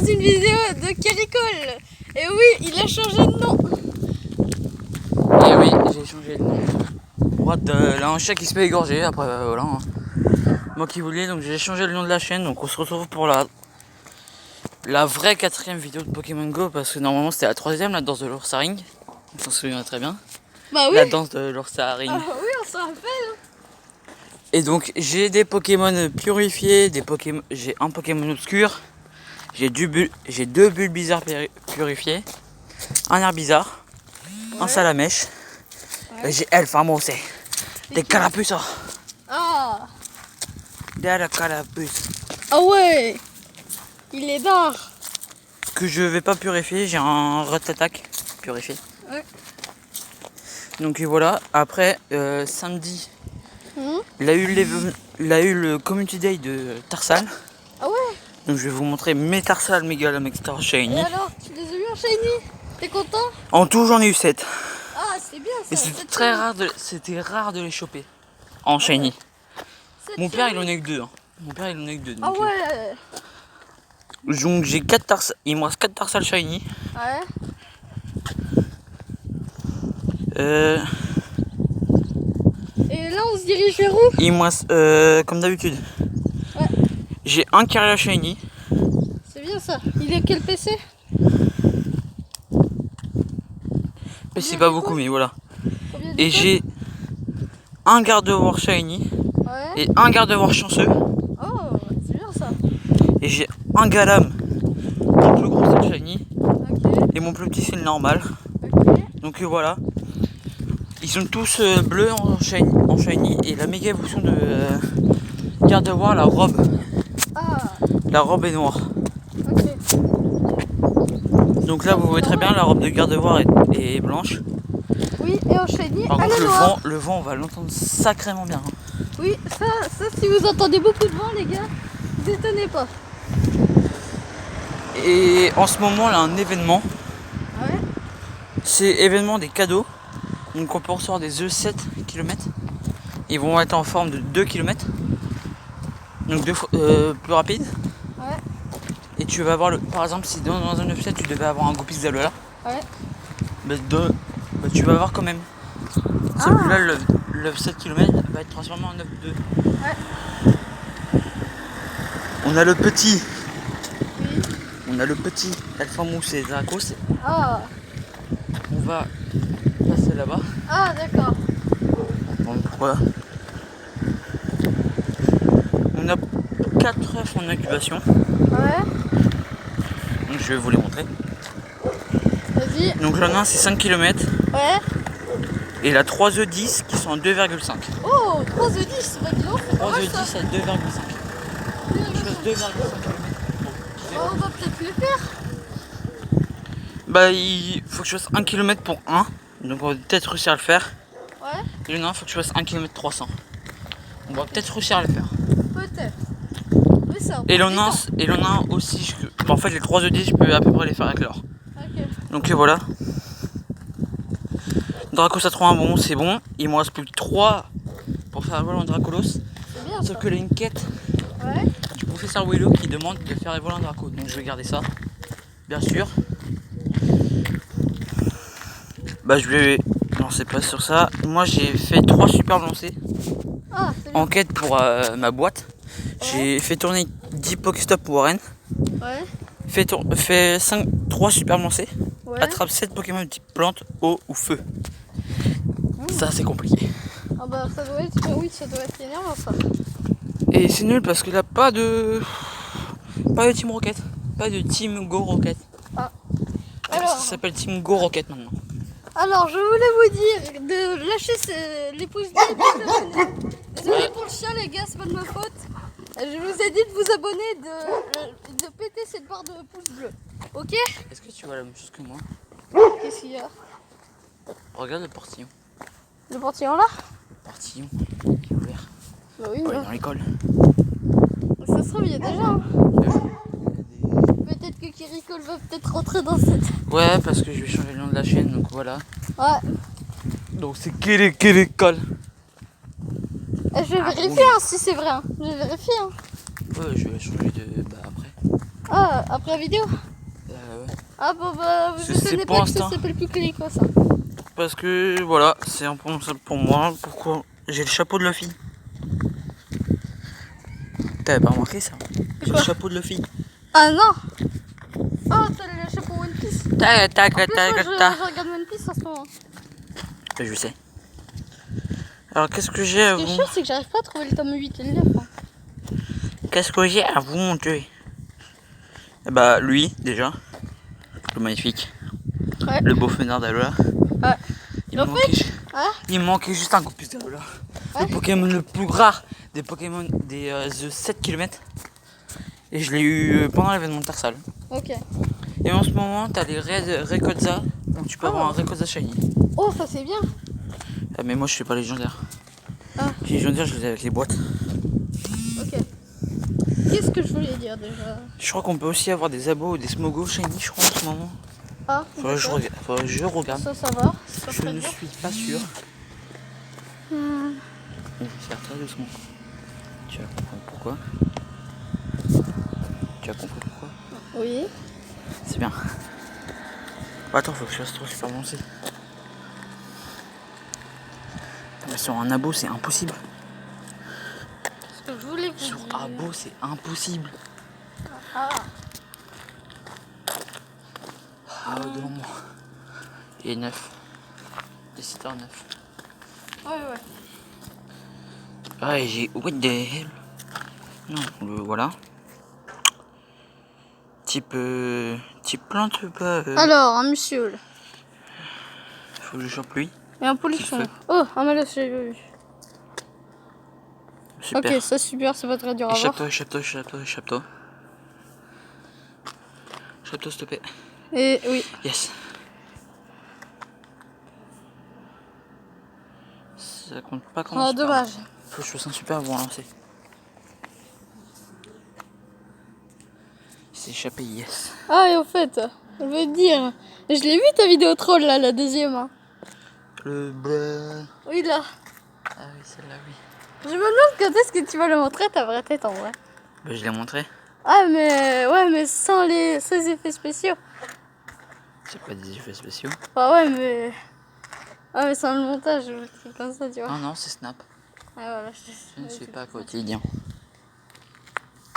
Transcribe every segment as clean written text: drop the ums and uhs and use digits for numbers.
une vidéo de Kericol. Et oui, il a changé de nom. Et oui, j'ai changé de nom. Là, un chat qui se fait égorger, après voilà. Hein. Moi qui voulais, donc j'ai changé le nom de la chaîne. Donc on se retrouve pour la vraie 4ème vidéo de Pokémon Go. Parce que normalement c'était la 3ème, la danse de l'oursaring. On s'en souvient très bien. Bah oui. La danse de l'oursaring. Ah oui, on s'en rappelle. Et donc j'ai des Pokémon purifiés, j'ai un Pokémon obscur, j'ai 2 Bulbizarre purifiés, un Herbizarre, un Salamèche, et j'ai El Famose, des Carapuces. Ah. Des Carapuces. Ah ouais. Il est d'art. Que je vais pas purifier, j'ai un Rattatak purifié. Ouais. Donc voilà, après samedi, il a eu le Community Day de Tarsal. Ah ouais. Donc je vais vous montrer mes Tarsal Megalamex Star Shiny. Et alors, tu les as eu en shiny? T'es content? En tout j'en ai eu 7. Ah, c'est bien ça. Et c'était rare de les choper en shiny. Mon père il en a eu que 2. Hein. Mon père il en a eu que 2. Ah ouais. Donc j'ai 4 Tarsal, il me reste 4 Tarsal shiny. Ouais. Et là on se dirige vers où? Il me reste comme d'habitude. Ouais. J'ai un Kyria shiny. C'est bien ça. Il est quel PC? Mais c'est pas beaucoup mais voilà. Et j'ai j'ai un Gardevoir shiny. Ouais. Et un Gardevoir chanceux. Oh, c'est bien ça. Et j'ai un Galam. Mon plus gros c'est le shiny. Ok. Et mon plus petit c'est le normal. Ok. Donc voilà. Ils sont tous bleus en shiny. Et la méga évolution de Gardevoir, la robe. Ah. La robe est noire. Ok. Donc là vous voyez très bien la robe de Gardevoir est blanche. Oui, et en shiny, Par elle contre est noire. le vent on va l'entendre sacrément bien. Hein. Oui, ça si vous entendez beaucoup de vent les gars, détonnez pas. Et en ce moment là un événement. Ouais. C'est événement des cadeaux. Donc on peut recevoir des œufs 7 km. Ils vont être en forme de 2 km. Donc 2 fois plus rapide. Ouais. Et tu vas avoir par exemple si dans un œuf 7 tu devais avoir un Goupix Alola. Ouais. Tu vas avoir quand même. Celui-là le 7 km va être transformé en œuf 2. Ouais. On a le petit. Oui. On a le petit Alphamousse et Dracos. Ah. On va passer là-bas. Ah d'accord. Bon, voilà. On a 4 œufs en incubation. Ouais. Donc je vais vous les montrer. Vas-y. Donc l'un c'est 5 km. Ouais. Et la 3 œufs 10 qui sont à 2,5. Oh, 3 œufs 10, bah dis donc, c'est pas 3 mal œufs ça. 10 à 2,5. Je fasse 2,5 km. On va peut-être les faire. Bah il faut que je fasse 1 km pour 1. Donc on va peut-être réussir à le faire. Ouais. Et le nain, il faut que je fasse 1 km 300. On va peut-être réussir à le faire. Peut-être. Oui, ça. Et le nain aussi, en fait les 3 œufs 10 je peux à peu près les faire avec l'or. Ok. Donc voilà. Dracos à 3 bon, c'est bon. Il me reste plus que 3 pour faire voler un Dracolos. C'est bien. Sauf que là une quête Ouais. du professeur Willow qui demande de faire voler un Draco. Donc je vais garder ça. Bien sûr. Bah je vais lancer pas sur ça. Moi j'ai fait 3 super lancers Ah, c'est bien. en quête pour ma boîte. J'ai fait tourner 10 Pokéstop Warren. Ouais. Fait 3 super lancers. Ouais. Attrape 7 Pokémon de type plante, eau ou feu. Ça c'est compliqué. Ah bah ça doit être, oui, ça doit être énervant ça. Et c'est nul parce qu'il a pas de Team Rocket. Pas de Team Go Rocket. Ah. Ça Alors, s'appelle Team Go Rocket maintenant. alors, je voulais vous dire de lâcher les pouces bleus. Désolé pour le chien les gars, c'est pas de ma faute. Je vous ai dit de vous abonner, de péter cette barre de pouces bleus. Ok? Est-ce que tu vois la même chose que moi? Qu'est-ce qu'il y a? Regarde le portillon. Le portillon là? Le portillon qui est ouvert. Bah oui, Oh, il est bah. dans l'école. Ça se trouve, il y a déjà. Hein. Peut-être que Kericol va peut-être rentrer dans cette. Ouais, parce que je vais changer le nom de la chaîne, donc voilà. Ouais. Donc c'est Kericol. Je vais vérifier hein, si c'est vrai. Hein. Je vais vérifier. Hein. Ouais, je vais changer de. Bah après. Ah, après la vidéo? Ouais. Ah bon bah je C'est savais pour pas que ça l'instant. s'appelle plus Calico ça. Parce que voilà, c'est impensable pour moi. Pourquoi? J'ai le chapeau de Luffy. T'avais pas remarqué ça? J'ai le Quoi? chapeau de Luffy. Ah non. Oh t'as le chapeau One Piece. Tac, tac, En plus moi tac, tac. je regarde One Piece en ce moment. Je sais. Alors qu'est-ce que j'ai à Ce qui est vous? chiant c'est que j'arrive pas à trouver le tome 8 et le 9. Hein. Qu'est-ce que j'ai à vous montrer? Eh bah lui déjà. Le magnifique. Ouais. Le beau fenard d'Alola. Ouais. Il me manquait, Hein? il me manquait juste un Campus d'Alola. Ouais. Le Pokémon le plus rare des Pokémon des 7 km. Et je l'ai eu pendant l'événement de Tarsal. Ok. Et en ce moment, t'as les Rayquaza, donc tu peux avoir un Rayquaza Shiny. Oh ça c'est bien. Ah, mais moi je suis pas légendaire. Ah. Les légendaires, je les ai avec les boîtes. Ok. Qu'est-ce que je voulais dire déjà? Je crois qu'on peut aussi avoir des abos ou des Smogo Shiny, je crois, en ce moment. Ah, Faudrait que je regarde. ça va. Ça Je très ne bien. suis pas sûr. On va faire très doucement. Tu as compris pourquoi? Tu as compris pourquoi? Oui. C'est bien. Attends, faut que je fasse trop super avancé. Mais sur un abo, c'est impossible. Ce que je voulais vous Sur dire. abo, c'est impossible. Ah. Ah ouais, devant moi. Il est 9. Décideur 9. Ouais. Ah, et j'ai. What the hell? Non, voilà. Type plante pas. Alors, un monsieur. Faut que je chope lui. Et un polichon. Petit feu. Oh, un malus, j'ai vu. Super. Ok, ça super, c'est pas très dur à voir. Échappe-toi. Échappe-toi, s'il te plaît. Et oui. Yes. Ça compte pas comme un Ah, super. dommage. Faut que je fasse un super avant de lancer. Il s'est échappé, yes. Ah, et au fait, je veux dire, je l'ai vu ta vidéo troll là, la deuxième. Hein. Le bleu. Oui, là. Ah oui, celle-là, oui. Je me demande quand est-ce que tu vas le montrer ta vraie tête en vrai. Bah, je l'ai montré. Ah, mais ouais, mais sans les effets spéciaux. C'est pas des effets spéciaux. Ah, ouais, mais. Ah, mais sans le montage, ou un truc comme ça, tu vois. Non, non, c'est Snap. Ah, voilà, Je ne suis pas quotidien.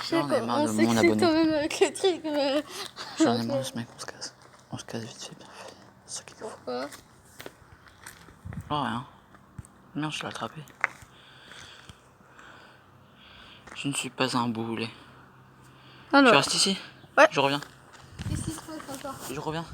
Je sais J'en ai marre on de sait mon que c'est abonné. toi-même avec le truc, mais. J'en ai marre de ce mec, on se casse. On se casse vite fait, bien fait. C'est ça qu'il faut. Pourquoi? Oh, rien. Merde, je l'ai attrapé. Je ne suis pas un boulet. Alors. Tu restes ici? Ouais. Je reviens. Qu'est-ce qui se passe encore? Je reviens.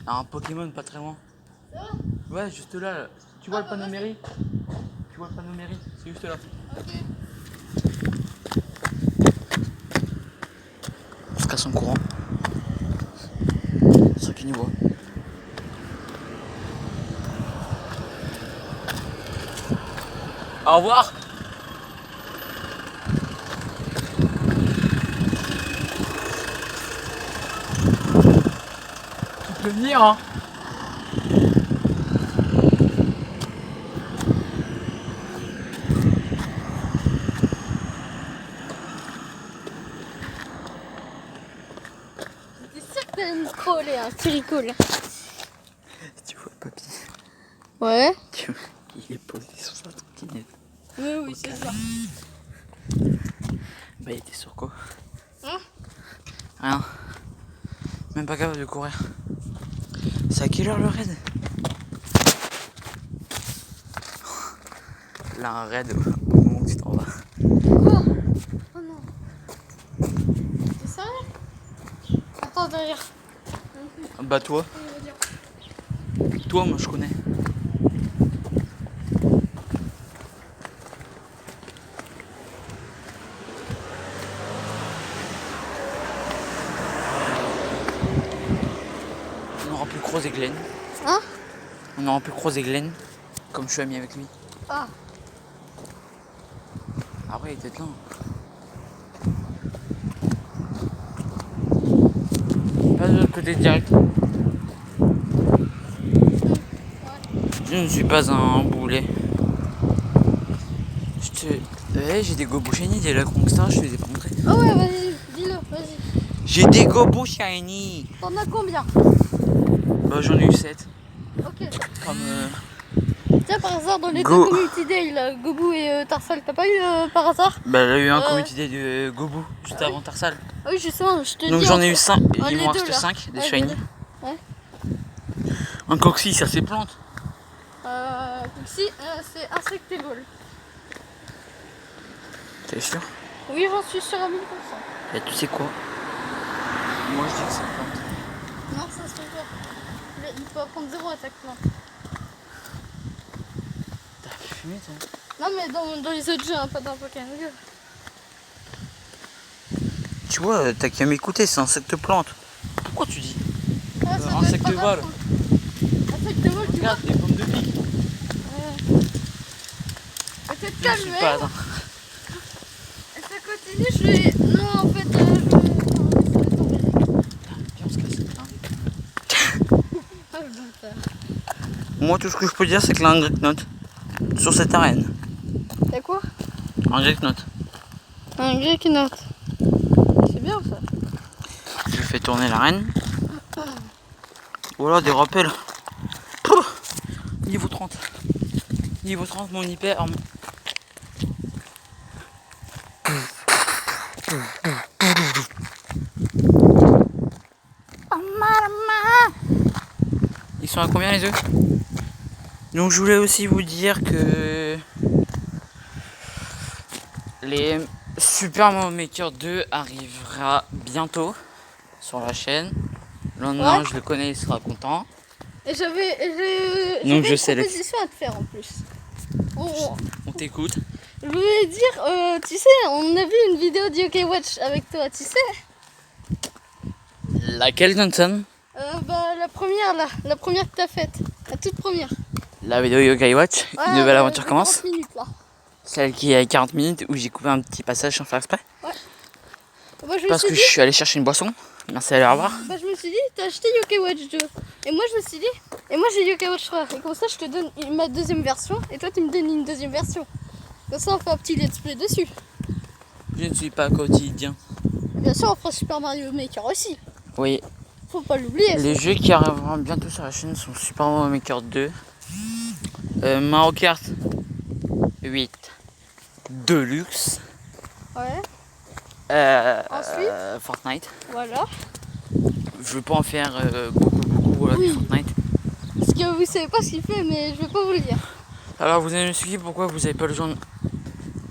Il y a un Pokémon pas très loin. Ouais, juste là. Tu vois le panneau mairie? Tu vois le panneau mairie? C'est juste là. Ok. On se casse en courant. C'est qui nous voit. Au revoir. Tu peux venir, hein? J'étais sûre que t'allais me troller, hein, tu rigoles. Tu vois papy? Ouais. Il est posé sur sa trottinette. Oui, c'est ça. Bah, il était sur quoi? Hein? Rien. Même pas capable de courir. C'est à quelle heure le raid? Là, un raid au moment où tu t'en vas. Quoi? Oh non. T'es sérieux? Attends, derrière. Bah, toi, moi je connais. On aura pu croiser Glenn. Hein? On aura pu croiser Glenn, comme je suis ami avec lui. Ah. Après, il était là. Pas de l'autre côté direct. Je ne suis pas un boulet. J'ai des gobos shiny, des lacs etc. Je te les ai pas montrés. Ah ouais, vas-y, dis-le, vas-y. J'ai des gobos shiny. T'en as combien? Bah j'en ai eu 7. Ok. Comme Tiens, par hasard, dans les Go. deux community day, là, Gobou et Tarsal, t'as pas eu par hasard? bah j'ai eu un comité de Gobu juste avant Tarsal. Ah oui, justement, je te Donc dis. j'en ai eu 5, les il m'en deux, reste là. 5 des Ouais, shiny. les deux. Ouais. Un coxy, ça c'est plante. Ici, c'est Insectable. T'es sûr? Oui, j'en suis sûr à 1000%. Et tu sais quoi? Moi je dis que c'est plante. Non, ça se fait pas. Il faut apprendre 0 à chaque plante. T'as fumé toi? Non, mais dans les autres jeux, hein, pas dans Pokémon Go. Tu vois, t'as qu'à m'écouter, c'est insecte plante. Pourquoi tu dis? Ah, ça doit Insecte être pas vol. grave. Insectable, tu vois. Regarde, des pommes de pie. Peut-être Je suis calmer. pas attends. Et ça continue, je vais. Non, en fait, je vais. Viens, on se casse. Ah, le bâtard. Moi tout ce que je peux dire c'est que là un Great Note sur cette arène. T'as quoi? Un Great Note. Un Great Note. C'est bien ça. Je fais tourner l'arène. Voilà des rappels. Pouf, niveau 30. Niveau 30 mon hyper. Ils sont à combien les œufs? Donc je voulais aussi vous dire que les Super Mario Maker 2 arrivera bientôt sur la chaîne. Le lendemain, Ouais. je le connais, il sera content. Et j'avais Donc, je une sais proposition à te faire en plus. On t'écoute. Je voulais dire, tu sais, on a vu une vidéo de Yokai Watch avec toi, tu sais. Laquelle, Johnson? La première là, la première que t'as faite, la toute première. La vidéo Yokai Watch, Ouais, une nouvelle aventure de commence. 30 minutes là. Celle qui est à 40 minutes où j'ai coupé un petit passage sans faire exprès. Moi, je me Parce suis que dit, je suis allé chercher une boisson. Merci, allez, au revoir. je me suis dit, t'as acheté Yokai Watch 2. Et moi je me suis dit, et moi j'ai Yokai Watch 3. Et comme ça je te donne ma deuxième version et toi tu me donnes une deuxième version. Comme ça on fait un petit let's play dessus. Je ne suis pas quotidien. Et bien sûr on fera Super Mario Maker aussi. Oui, Faut pas l'oublier. les jeux qui arriveront bientôt sur la chaîne sont Super Mario Maker 2, Mario Kart 8 Deluxe, Ouais, Ensuite Fortnite. voilà. Je veux pas en faire beaucoup Oui. du Fortnite. Parce que vous savez pas ce qu'il fait, mais je vais pas vous le dire. Alors vous allez m'expliquer pourquoi vous avez pas le jeu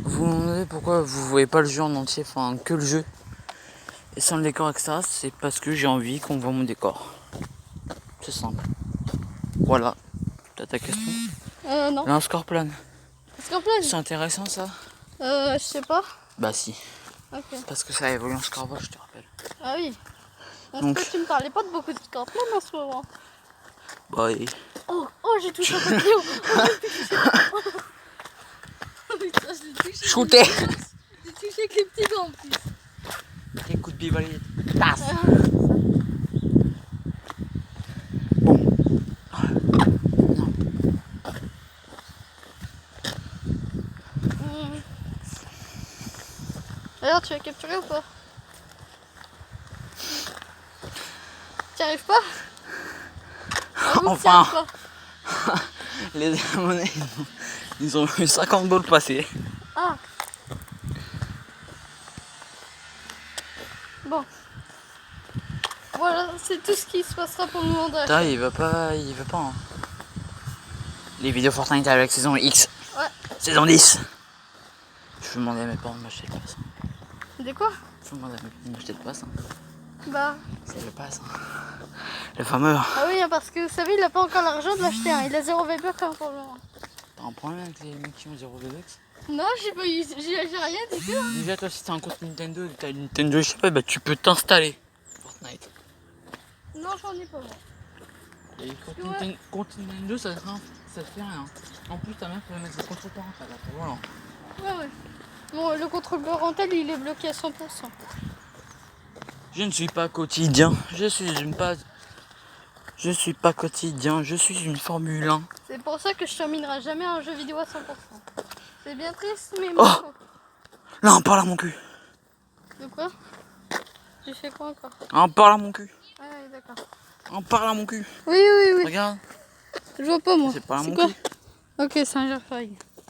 Vous me demandez pourquoi vous voyez pas le jeu en entier, enfin que le jeu. Et sans le décor etc. C'est parce que j'ai envie qu'on voit mon décor. C'est simple. Voilà. T'as ta question? Non. Là un score plane. Scorpion. C'est intéressant ça? Je sais pas. Bah si. Ok. Parce que ça évolue en scoreboard, je te rappelle. Ah oui. Donc- Parce que tu me parlais pas de beaucoup de Scorpion en ce moment. Bah et... Oh, j'ai touché un papillon. Oh putain, je l'ai touché. Shooter. J'ai touché avec les petits gants en plus. Quel coup de bivalier. Tasse. Alors, tu vas capturer ou pas? T'y arrives pas? Ah bon, t'y Enfin. arrives pas. Les abonnés, ils ont eu 50 balles passées. Ah. Bon. Voilà, c'est tout ce qui se passera pour le moment de la Putain, chaîne. il veut pas hein. Les vidéos Fortnite avec saison X. Ouais. Saison 10. Je vais demander à mes parents de m'acheter le pass. De quoi? Je vais demander à mes parents de m'acheter le pass. Bah. C'est le pass. Le fameux. Ah oui, parce que vous savez, il a pas encore l'argent de l'acheter. Hein. Il a 0 VB pour le moment. T'as un problème avec les mecs qui ont 0 VX? Non, j'ai pas eu. J'ai rien du tout. Hein. Déjà, toi, si t'as un compte Nintendo et que t'as une Nintendo, je sais pas, bah tu peux t'installer Fortnite. Non, j'en ai pas moi. Et compte Nintendo, ça te fait rien. En plus, ta mère peut mettre le contrôle parental là, voilà. Ouais. Bon, le contrôle parental, il est bloqué à 100%. Je ne suis pas quotidien, je suis pas quotidien, je suis une Formule 1. C'est pour ça que je terminerai jamais un jeu vidéo à 100%. C'est bien triste, mais Oh. bon. Là, on parle à mon cul. De quoi? J'ai fait quoi encore? On parle à mon cul. Ah oui, d'accord. On parle à mon cul. Oui, oui, oui. Regarde. Je vois pas moi. C'est pas à mon quoi? cul. Ok, c'est un Gerfag.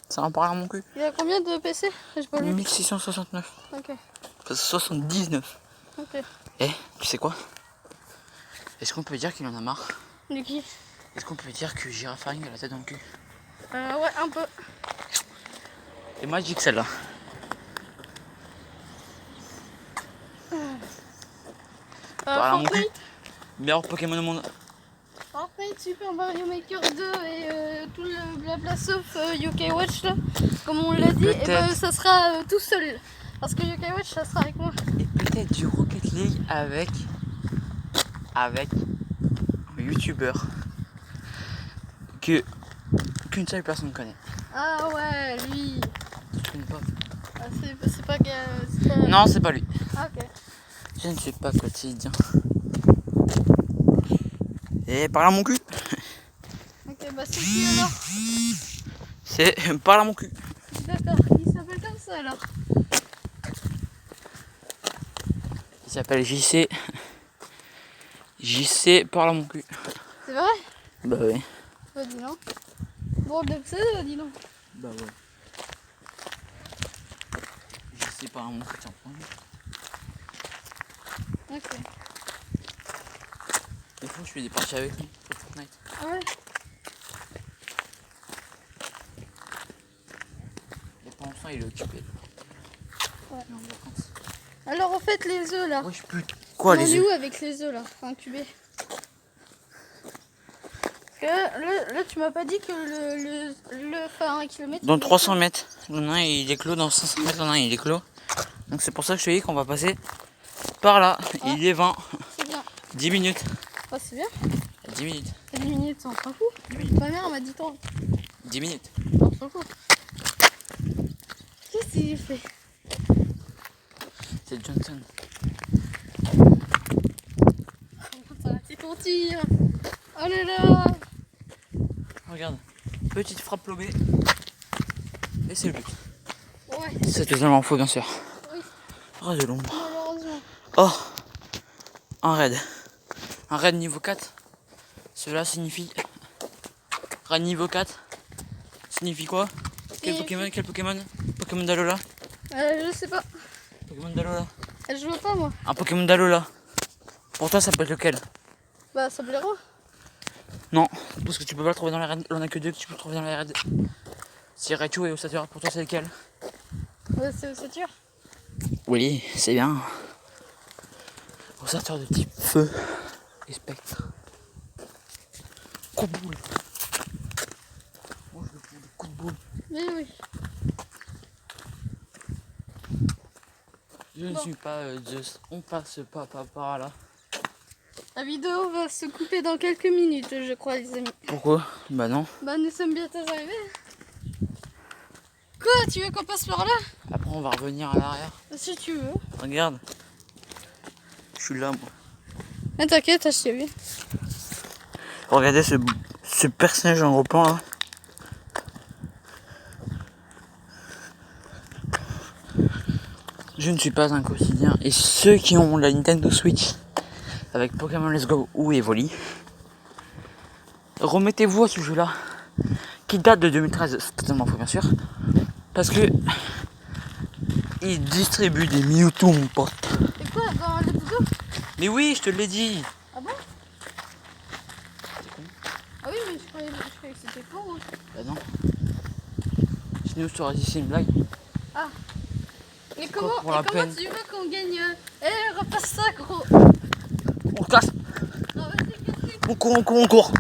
Ça en parle à mon cul. Il a combien de PC? J'ai pas lu. 1669. Ok, Enfin, 79. ok. Eh, tu sais quoi? Est-ce qu'on peut dire qu'il en a marre? De qui? Est-ce qu'on peut dire que Girafine a la tête dans le cul? Ouais, un peu. Et moi je dis que celle-là. Parle à mon cul. Fortnite, Meilleur Pokémon au monde. Fortnite, Super Mario Maker 2 et tout le blabla sauf Yokai Watch là, comme on l'a dit, et ben ça sera tout seul. Parce que Yokai Watch ça sera avec moi. Et peut-être du Rocket League avec un youtubeur qu'une seule personne connaît. Ah ouais, lui. Tu connais pas? Ah, c'est pas que. Non, c'est pas lui. Ah, ok. Je ne suis pas quotidien. Et parle à mon cul. Ok, bah c'est qui alors? C'est parle à mon cul. D'accord, il s'appelle comme ça alors. Il s'appelle JC. JC parle à mon cul. C'est vrai? Bah ouais. Bah dis donc. Bon, de pseudo, dis donc. Bah ouais. JC parle à mon cul, tiens. Ok. Des fois je fais des parties avec lui sur Fortnite. Ah ouais? Et pour l'instant il est occupé. Ouais. Il est en vacances. Alors en fait les œufs là. Ouais, je peux. Quoi On les est œufs? où avec les œufs là? Incubés. Parce que là tu m'as pas dit que le fait à 1 km. Dans 300 mètres. Il y en a un il est clos, dans 500 mètres il y en a un il est clos. Donc c'est pour ça que je te dis qu'on va passer par là. Ah. Il est 20. C'est bien. 10 minutes. Oh, c'est bien. 10 minutes. 10 minutes, on s'en fout. 10 minutes. Ma mère m'a dit 30. 10 minutes. On s'en fout. Qu'est-ce qu'il fait? C'est Johnson. C'est ton tir. Oh là là. Regarde. Petite frappe lobée. Et c'est le but. Ouais, C'est totalement faux bien sûr. oui, Ras de l'ombre. malheureusement. Oh, un raid. Un raid niveau 4. Cela signifie... Raid niveau 4. Signifie quoi? Quel Pokémon? Quel Pokémon? Pokémon d'Alola? Je sais pas. Pokémon d'Alola. Je vois pas moi. Un Pokémon d'Alola. Pour toi ça peut être lequel? Bah, ça plaira. Non, parce que tu peux pas le trouver dans les raids. Il en a que deux que tu peux le trouver dans les raids. C'est Raichu et Ossature. Pour toi c'est lequel? Ouais, c'est Ossature. Oui, c'est bien. Ossature de type feu et spectre. Coup de boule. Moi je veux prendre des coups de boule. Oui, oui. Je ne Bon. suis pas Zeus. On passe pas par là. La vidéo va se couper dans quelques minutes, je crois, les amis. Pourquoi? Bah non. Bah, nous sommes bientôt arrivés. Quoi? Tu veux qu'on passe par là? Après on va revenir à l'arrière. Si tu veux. Regarde. Je suis là moi. Mais t'inquiète, je t'ai vu. Regardez ce personnage en gros plan là. Je ne suis pas un quotidien. Et ceux qui ont la Nintendo Switch avec Pokémon Let's Go ou Evoli, remettez-vous à ce jeu là qui date de 2013, c'est totalement faux bien sûr, parce que il distribue des Mewtwo mon pote. Et quoi, dans le dodo? Mais oui, je te l'ai dit. Ah bon? Ah oui, mais je croyais que c'était faux. Hein. Bah non. Sinon je t'aurais dit c'est une blague. Ah. Et quoi, comment, pour la peine tu veux qu'on gagne? Eh, repasse ça, gros. On casse. Non, vas-y, casse-les. On court.